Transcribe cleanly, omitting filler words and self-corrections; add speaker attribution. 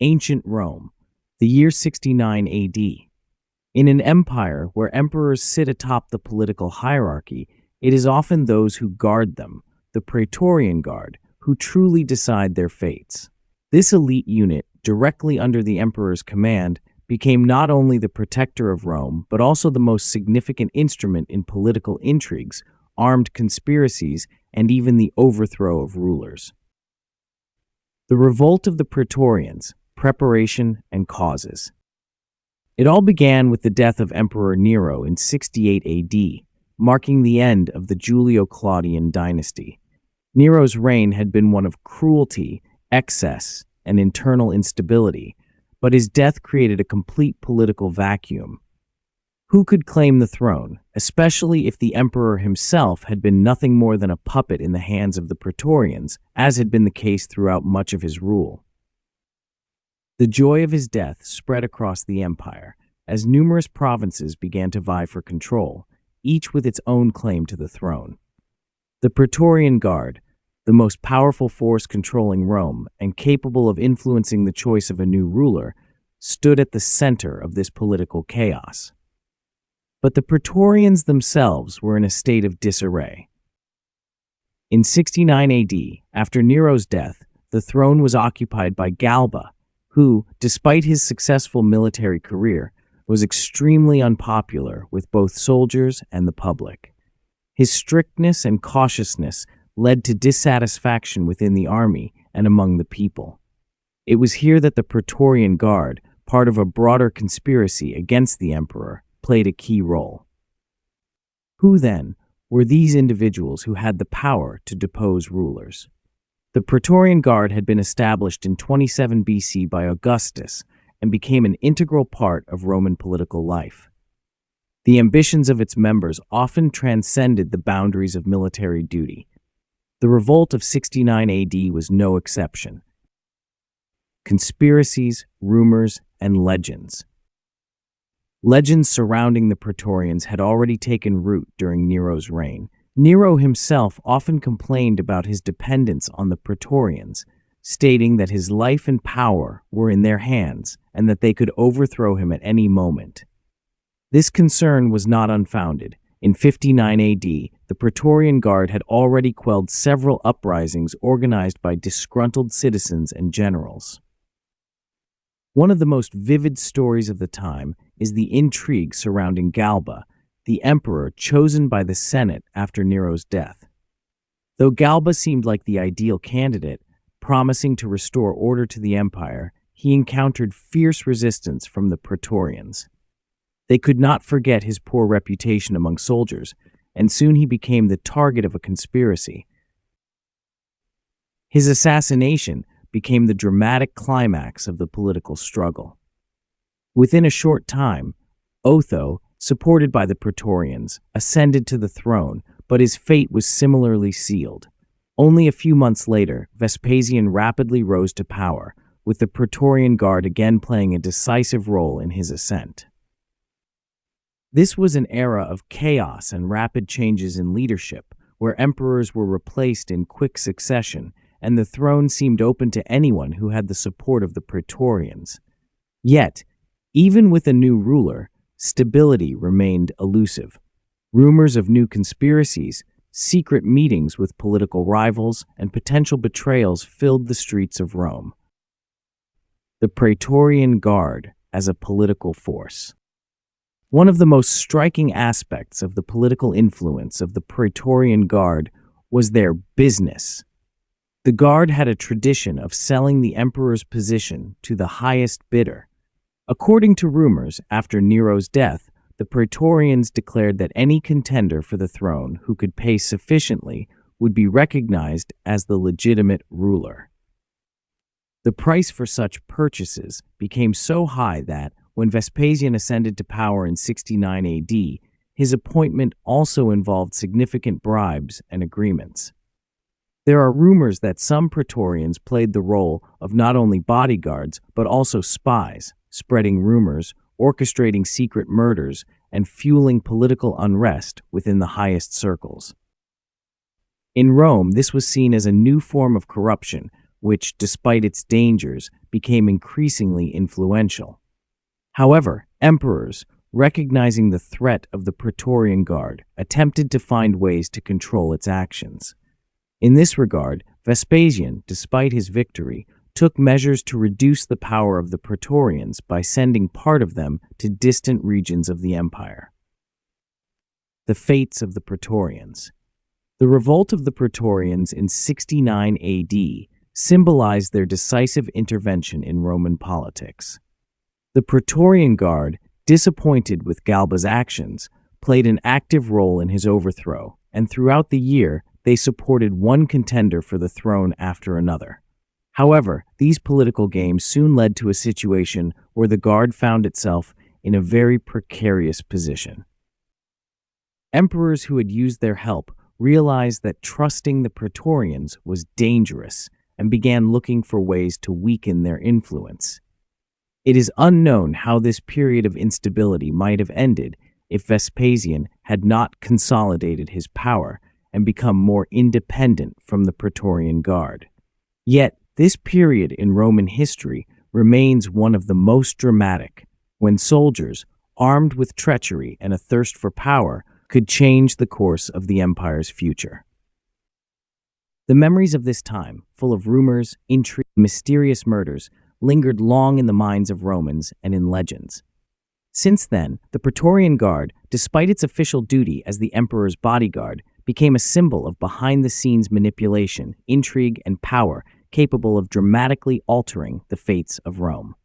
Speaker 1: Ancient Rome, the year 69 AD. In an empire where emperors sit atop the political hierarchy, it is often those who guard them, the Praetorian Guard, who truly decide their fates. This elite unit, directly under the emperor's command, became not only the protector of Rome, but also the most significant instrument in political intrigues, armed conspiracies, and even the overthrow of rulers. The Revolt of the Praetorians, Preparation and Causes. It all began with the death of Emperor Nero in 68 AD, marking the end of the Julio-Claudian dynasty. Nero's reign had been one of cruelty, excess, and internal instability, but his death created a complete political vacuum. Who could claim the throne, especially if the emperor himself had been nothing more than a puppet in the hands of the Praetorians, as had been the case throughout much of his rule? The joy of his death spread across the empire, as numerous provinces began to vie for control, each with its own claim to the throne. The Praetorian Guard, the most powerful force controlling Rome and capable of influencing the choice of a new ruler, stood at the center of this political chaos. But the Praetorians themselves were in a state of disarray. In 69 AD, after Nero's death, the throne was occupied by Galba, who, despite his successful military career, was extremely unpopular with both soldiers and the public. His strictness and cautiousness led to dissatisfaction within the army and among the people. It was here that the Praetorian Guard, part of a broader conspiracy against the emperor, played a key role. Who, then, were these individuals who had the power to depose rulers? The Praetorian Guard had been established in 27 BC by Augustus and became an integral part of Roman political life. The ambitions of its members often transcended the boundaries of military duty. The Revolt of 69 AD was no exception. Conspiracies, rumors, and legends. Legends surrounding the Praetorians had already taken root during Nero's reign. Nero himself often complained about his dependence on the Praetorians, stating that his life and power were in their hands and that they could overthrow him at any moment. This concern was not unfounded. In 59 AD, the Praetorian Guard had already quelled several uprisings organized by disgruntled citizens and generals. One of the most vivid stories of the time is the intrigue surrounding Galba, the emperor chosen by the Senate after Nero's death. Though Galba seemed like the ideal candidate, promising to restore order to the empire, he encountered fierce resistance from the Praetorians. They could not forget his poor reputation among soldiers, and soon he became the target of a conspiracy. His assassination became the dramatic climax of the political struggle. Within a short time, Otho, supported by the Praetorians, ascended to the throne, but his fate was similarly sealed. Only a few months later, Vespasian rapidly rose to power, with the Praetorian Guard again playing a decisive role in his ascent. This was an era of chaos and rapid changes in leadership, where emperors were replaced in quick succession, and the throne seemed open to anyone who had the support of the Praetorians. Yet, even with a new ruler, stability remained elusive. Rumors of new conspiracies, secret meetings with political rivals, and potential betrayals filled the streets of Rome. The Praetorian Guard as a political force. One of the most striking aspects of the political influence of the Praetorian Guard was their business. The Guard had a tradition of selling the emperor's position to the highest bidder. According to rumors, after Nero's death, the Praetorians declared that any contender for the throne who could pay sufficiently would be recognized as the legitimate ruler. The price for such purchases became so high that, when Vespasian ascended to power in 69 AD, his appointment also involved significant bribes and agreements. There are rumors that some Praetorians played the role of not only bodyguards, but also spies, spreading rumors, orchestrating secret murders, and fueling political unrest within the highest circles. In Rome, this was seen as a new form of corruption, which, despite its dangers, became increasingly influential. However, emperors, recognizing the threat of the Praetorian Guard, attempted to find ways to control its actions. In this regard, Vespasian, despite his victory, took measures to reduce the power of the Praetorians by sending part of them to distant regions of the empire. The fates of the Praetorians. The revolt of the Praetorians in 69 AD symbolized their decisive intervention in Roman politics. The Praetorian Guard, disappointed with Galba's actions, played an active role in his overthrow, and throughout the year, they supported one contender for the throne after another. However, these political games soon led to a situation where the Guard found itself in a very precarious position. Emperors who had used their help realized that trusting the Praetorians was dangerous and began looking for ways to weaken their influence. It is unknown how this period of instability might have ended if Vespasian had not consolidated his power and become more independent from the Praetorian Guard. Yet, this period in Roman history remains one of the most dramatic, when soldiers, armed with treachery and a thirst for power, could change the course of the empire's future. The memories of this time, full of rumors, intrigue, and mysterious murders, lingered long in the minds of Romans and in legends. Since then, the Praetorian Guard, despite its official duty as the emperor's bodyguard, became a symbol of behind-the-scenes manipulation, intrigue, and power capable of dramatically altering the fates of Rome.